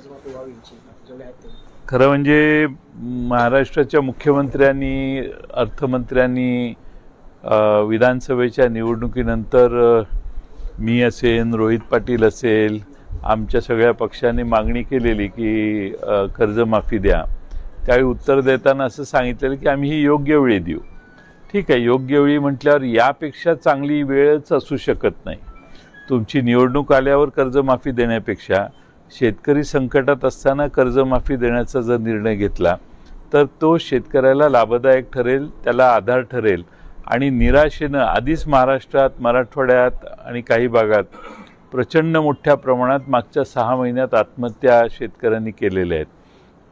कर्जमाफी व्हावी जेवढे आहेत ते? खरं म्हणजे महाराष्ट्राच्या मुख्यमंत्र्यांनी, अर्थमंत्र्यांनी विधानसभेच्या निवडणुकीनंतर मी असेल, रोहित पाटील असेल, आमच्या सगळ्या पक्षांनी मागणी केलेली की कर्जमाफी द्या. त्यावेळी उत्तर देताना असं सांगितलेलं की आम्ही ही योग्य वेळी देऊ. ठीक आहे, योग्य वेळी म्हटल्यावर यापेक्षा चांगली वेळच असू शकत नाही. तुमची निवडणूक आल्यावर कर्जमाफी देण्यापेक्षा शेतकरी संकटात असताना कर्जमाफी देण्याचा जर निर्णय घेतला तर तो शेतकऱ्याला लाभदायक ठरेल, त्याला आधार ठरेल. आणि निराशेनं आधीच महाराष्ट्रात, मराठवाड्यात आणि काही भागात प्रचंड मोठ्या प्रमाणात मागच्या 6 महिन्यात आत्महत्या शेतकऱ्यांनी केलेल्या आहेत.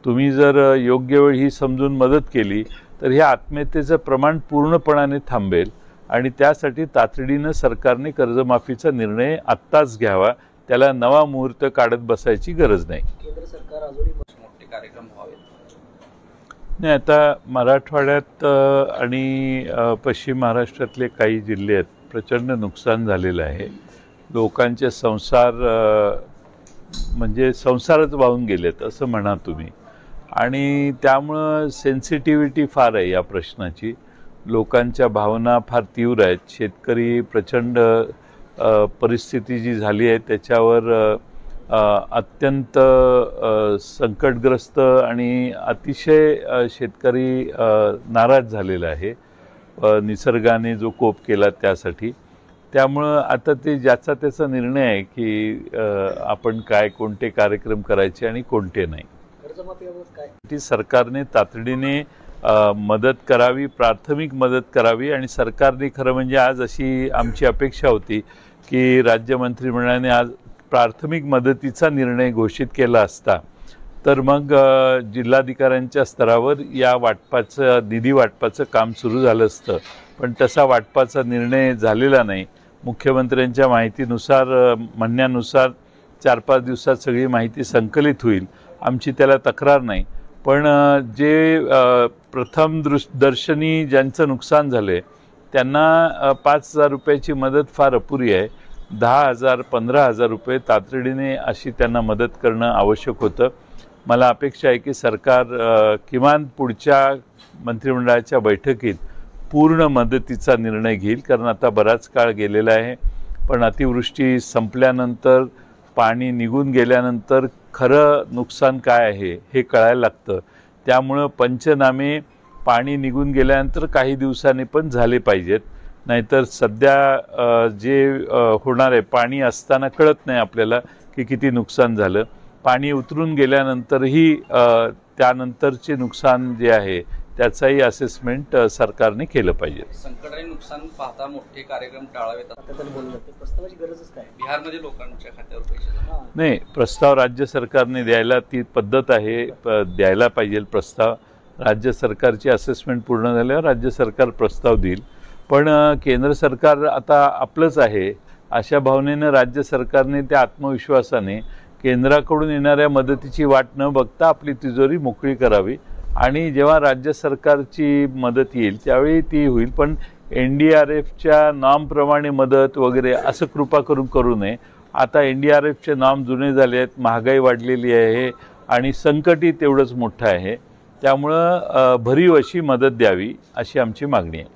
तुम्ही जर योग्य वेळ ही समजून मदत केली तर ह्या आत्महत्येचं प्रमाण पूर्णपणाने थांबेल. आणि त्यासाठी तातडीनं सरकारने कर्जमाफीचा निर्णय आत्ताच घ्यावा. त्याला नवा मुहूर्त काढत बसायची गरज नाही. केंद्र सरकार अजूनही मोठे कार्यक्रम व्हावेत नाही, आता मराठवाड्यात आणि पश्चिम महाराष्ट्रातले काही जिल्हे आहेत, प्रचंड नुकसान झालेलं आहे. लोकांचे संसार म्हणजे संसारच वाहून गेलेत असं म्हणा तुम्ही. आणि त्यामुळं सेन्सिटिव्हिटी फार आहे या प्रश्नाची. लोकांच्या भावना फार तीव्र आहेत. शेतकरी प्रचंड परिस्थिती जी झाली आहे त्याच्यावर अत्यंत संकटग्रस्त आणि अतिशय शेतकरी नाराज झालेला आहे निसर्गाने जो कोप केला त्यासाठी. त्यामुळं आता ते ज्याचा त्याचा निर्णय आहे की आपण काय, कोणते कार्यक्रम करायचे आणि कोणते नाही. कर्जमाफीबाबत काय सरकारने तातडीने मदत करावी, प्राथमिक मदत करावी. आणि सरकारने खरं म्हणजे आज अशी आमची अपेक्षा होती की राज्य मंत्रिमंडळाने आज प्राथमिक मदतीचा निर्णय घोषित केला असता तर मग जिल्हाधिकाऱ्यांच्या स्तरावर या वाटपाचं, निधी वाटपाचं काम सुरू झालं असतं. पण तसा वाटपाचा निर्णय झालेला नाही. मुख्यमंत्र्यांच्या माहितीनुसार, म्हणण्यानुसार 4-5 दिवसात सगळी माहिती संकलित होईल. आमची त्याला तक्रार नाही. पण जे प्रथम दर्शनी ज्यांचं नुकसान झालं आहे त्यांना 5,000 रुपयाची मदत फार अपुरी आहे. 10,000, 15,000 रुपये तातडीने अशी त्यांना मदत करणं आवश्यक होतं. मला अपेक्षा आहे की सरकार किमान पुढच्या मंत्रिमंडळाच्या बैठकीत पूर्ण मदतीचा निर्णय घेईल. कारण आता बराच काळ गेलेला आहे. पण अतिवृष्टी संपल्यानंतर, पाणी निघून गेल्यानंतर खरं नुकसान काय आहे हे कळायला लागतं. त्यामुळं पंचनामे पाणी निघून गेल्यानंतर काही दिवसांनी पण झाले पाहिजेत. नाहीतर सध्या जे होणार आहे, पाणी असताना कळत नाही आपल्याला की किती नुकसान झालं. पाणी उतरून गेल्यानंतरही त्यानंतरचे नुकसान जे आहे त्याचाही असेसमेंट सरकारने केलं पाहिजे. संकट आणि नुकसान पाहता मोठे कार्यक्रम टाळावेत प्रस्तावाची गरजच काय? बिहारमध्ये लोकांच्या खात्यावर पैसे नाही, प्रस्ताव राज्य सरकारने द्यायला ती पद्धत आहे, द्यायला पाहिजे प्रस्ताव. राज्य सरकारची असेसमेंट पूर्ण झाल्यावर राज्य सरकार प्रस्ताव देईल. पण केंद्र सरकार आता आपलंच आहे अशा भावनेनं राज्य सरकारने त्या आत्मविश्वासाने केंद्राकडून येणाऱ्या मदतीची वाट न बघता आपली तिजोरी मोकळी करावी. आणि जेव्हा राज्य सरकारची मदत येईल त्यावेळी ती होईल. पण NDRFच्या नॉर्मप्रमाणे मदत वगैरे असं कृपा करून करू नये. आता NDRFचे नॉर्म जुने झाले आहेत, महागाई वाढलेली आहे आणि संकटही तेवढंच मोठं आहे. त्यामुळं भरीव अशी मदत द्यावी अशी आमची मागणी आहे.